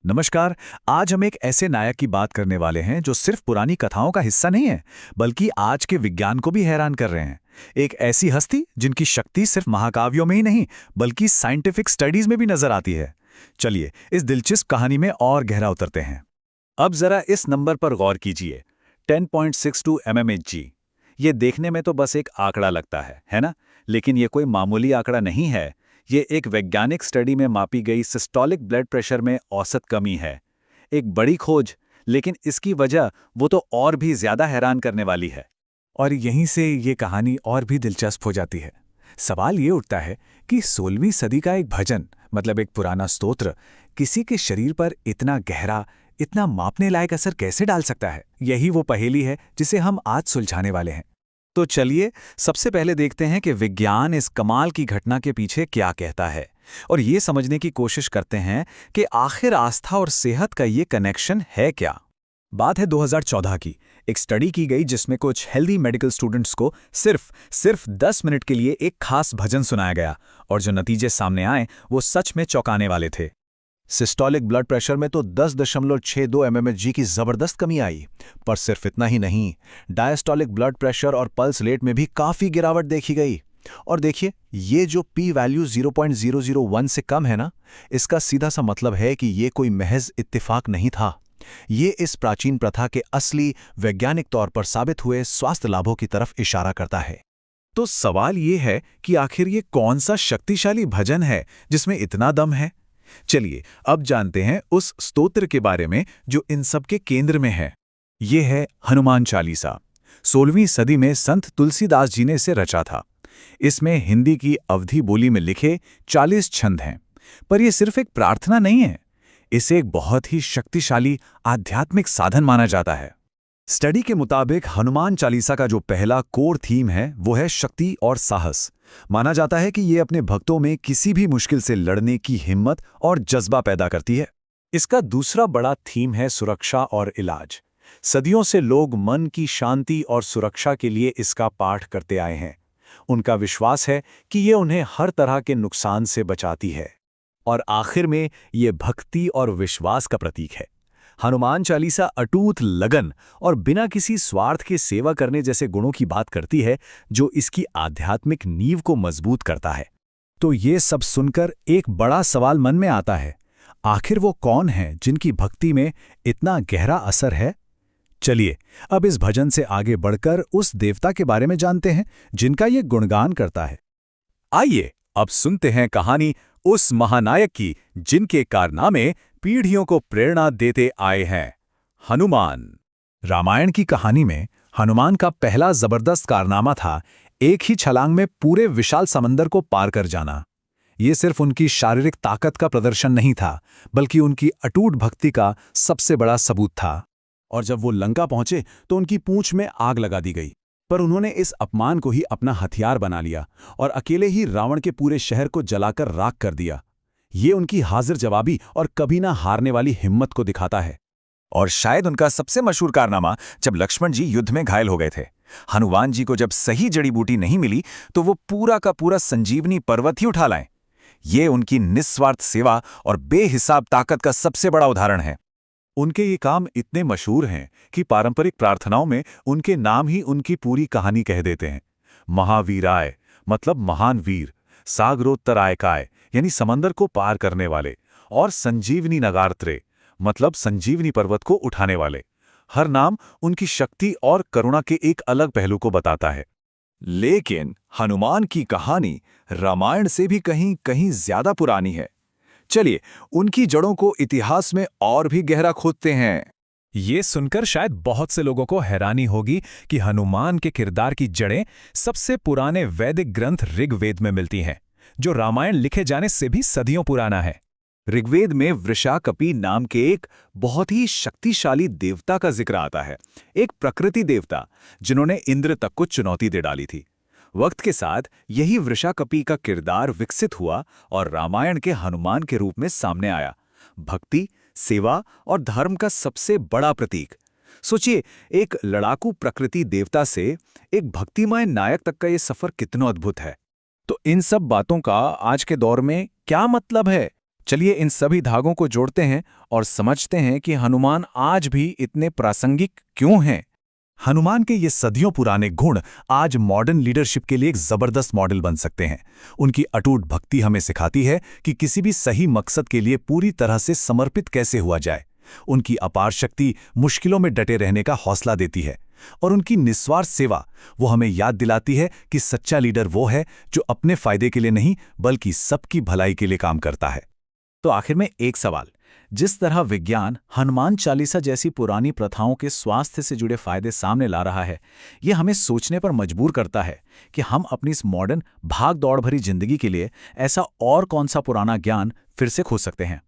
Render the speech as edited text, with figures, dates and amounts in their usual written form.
नमस्कार। आज हम एक ऐसे नायक की बात करने वाले हैं जो सिर्फ पुरानी कथाओं का हिस्सा नहीं है, बल्कि आज के विज्ञान को भी हैरान कर रहे हैं। एक ऐसी हस्ती जिनकी शक्ति सिर्फ महाकाव्यों में ही नहीं, बल्कि साइंटिफिक स्टडीज में भी नजर आती है। चलिए इस दिलचस्प कहानी में और गहरा उतरते हैं। अब जरा इस नंबर पर गौर कीजिए, 10.62 mmHg। ये देखने में तो बस एक आंकड़ा लगता है ना? लेकिन ये कोई मामूली आंकड़ा नहीं है। ये एक वैज्ञानिक स्टडी में मापी गई सिस्टोलिक ब्लड प्रेशर में औसत कमी है। एक बड़ी खोज, लेकिन इसकी वजह वो तो और भी ज्यादा हैरान करने वाली है। और यहीं से ये कहानी और भी दिलचस्प हो जाती है। सवाल ये उठता है कि 16वीं सदी का एक भजन, मतलब एक पुराना स्तोत्र, किसी के शरीर पर इतना गहरा, इतना मापने लायक असर कैसे डाल सकता है। यही वो पहेली है जिसे हम आज सुलझाने वाले हैं। तो चलिए सबसे पहले देखते हैं कि विज्ञान इस कमाल की घटना के पीछे क्या कहता है, और ये समझने की कोशिश करते हैं कि आखिर आस्था और सेहत का ये कनेक्शन है क्या। बात है 2014 की। एक स्टडी की गई जिसमें कुछ हेल्दी मेडिकल स्टूडेंट्स को सिर्फ 10 मिनट के लिए एक खास भजन सुनाया गया, और जो नतीजे सामने आए वो सच में चौंकाने वाले थे। सिस्टोलिक ब्लड प्रेशर में तो 10.62 mmHg की जबरदस्त कमी आई। पर सिर्फ इतना ही नहीं, डायस्टोलिक ब्लड प्रेशर और पल्स रेट में भी काफी गिरावट देखी गई। और देखिए, ये जो पी वैल्यू 0.001 से कम है ना, इसका सीधा सा मतलब है कि ये कोई महज इत्तेफाक नहीं था। ये इस प्राचीन प्रथा के असली वैज्ञानिक तौर पर साबित हुए स्वास्थ्य लाभों की तरफ इशारा करता है। तो सवाल ये है कि आखिर ये कौन सा शक्तिशाली भजन है जिसमें इतना दम है। चलिए अब जानते हैं उस स्तोत्र के बारे में जो इन सब के केंद्र में है। ये है हनुमान चालीसा। 16वीं सदी में संत तुलसीदास जी ने इसे रचा था। इसमें हिंदी की अवधी बोली में लिखे 40 छंद हैं। पर यह सिर्फ एक प्रार्थना नहीं है, इसे एक बहुत ही शक्तिशाली आध्यात्मिक साधन माना जाता है। स्टडी के मुताबिक हनुमान चालीसा का जो पहला कोर थीम है वो है शक्ति और साहस। माना जाता है कि ये अपने भक्तों में किसी भी मुश्किल से लड़ने की हिम्मत और जज्बा पैदा करती है। इसका दूसरा बड़ा थीम है सुरक्षा और इलाज। सदियों से लोग मन की शांति और सुरक्षा के लिए इसका पाठ करते आए हैं। उनका विश्वास है कि ये उन्हें हर तरह के नुकसान से बचाती है। और आखिर में ये भक्ति और विश्वास का प्रतीक है। हनुमान चालीसा अटूट लगन और बिना किसी स्वार्थ के सेवा करने जैसे गुणों की बात करती है, जो इसकी आध्यात्मिक नींव को मजबूत करता है। तो ये सब सुनकर एक बड़ा सवाल मन में आता है, आखिर वो कौन है जिनकी भक्ति में इतना गहरा असर है। चलिए अब इस भजन से आगे बढ़कर उस देवता के बारे में जानते हैं जिनका ये गुणगान करता है। आइए अब सुनते हैं कहानी उस महानायक की जिनके कारनामे पीढ़ियों को प्रेरणा देते आए हैं, हनुमान। रामायण की कहानी में हनुमान का पहला जबरदस्त कारनामा था एक ही छलांग में पूरे विशाल समंदर को पार कर जाना। ये सिर्फ उनकी शारीरिक ताकत का प्रदर्शन नहीं था, बल्कि उनकी अटूट भक्ति का सबसे बड़ा सबूत था। और जब वो लंका पहुंचे तो उनकी पूंछ में आग लगा दी गई, पर उन्होंने इस अपमान को ही अपना हथियार बना लिया और अकेले ही रावण के पूरे शहर को जलाकर राख कर दिया। ये उनकी हाजिर जवाबी और कभी ना हारने वाली हिम्मत को दिखाता है। और शायद उनका सबसे मशहूर कारनामा जब लक्ष्मण जी युद्ध में घायल हो गए थे। हनुमान जी को जब सही जड़ी बूटी नहीं मिली तो वो पूरा का पूरा संजीवनी पर्वत ही उठा लाए। ये उनकी निस्वार्थ सेवा और बेहिसाब ताकत का सबसे बड़ा उदाहरण है। उनके ये काम इतने मशहूर हैं कि पारंपरिक प्रार्थनाओं में उनके नाम ही उनकी पूरी कहानी कह देते हैं। महावीराय मतलब महान वीर, सागरोत्तरायकाय यानी समंदर को पार करने वाले, और संजीवनी नगार्त्रे मतलब संजीवनी पर्वत को उठाने वाले। हर नाम उनकी शक्ति और करुणा के एक अलग पहलू को बताता है। लेकिन हनुमान की कहानी रामायण से भी कहीं कहीं ज्यादा पुरानी है। चलिए उनकी जड़ों को इतिहास में और भी गहरा खोदते हैं। ये सुनकर शायद बहुत से लोगों को हैरानी होगी कि हनुमान के किरदार की जड़ें सबसे पुराने वैदिक ग्रंथ ऋग्वेद में मिलती हैं, जो रामायण लिखे जाने से भी सदियों पुराना है। ऋग्वेद में वृषाकपि नाम के एक बहुत ही शक्तिशाली देवता का जिक्र आता है, एक प्रकृति देवता जिन्होंने इंद्र तक को चुनौती दे डाली थी। वक्त के साथ यही वृषाकपि का किरदार विकसित हुआ और रामायण के हनुमान के रूप में सामने आया। भक्ति, सेवा और धर्म का सबसे बड़ा प्रतीक। सोचिए, एक लड़ाकू प्रकृति देवता से एक भक्तिमय नायक तक का ये सफर कितना अद्भुत है। तो इन सब बातों का आज के दौर में क्या मतलब है? चलिए इन सभी धागों को जोड़ते हैं और समझते हैं कि हनुमान आज भी इतने प्रासंगिक क्यों हैं। हनुमान के ये सदियों पुराने गुण आज मॉडर्न लीडरशिप के लिए एक जबरदस्त मॉडल बन सकते हैं। उनकी अटूट भक्ति हमें सिखाती है कि किसी भी सही मकसद के लिए पूरी तरह से समर्पित कैसे हुआ जाए। उनकी अपार शक्ति मुश्किलों में डटे रहने का हौसला देती है, और उनकी निस्वार्थ सेवा वो हमें याद दिलाती है कि सच्चा लीडर वो है जो अपने फायदे के लिए नहीं बल्कि सबकी भलाई के लिए काम करता है। तो आखिर में एक सवाल, जिस तरह विज्ञान हनुमान चालीसा जैसी पुरानी प्रथाओं के स्वास्थ्य से जुड़े फायदे सामने ला रहा है, यह हमें सोचने पर मजबूर करता है कि हम अपनी इस मॉडर्न भाग दौड़ भरी जिंदगी के लिए ऐसा और कौन सा पुराना ज्ञान फिर से खोज सकते हैं।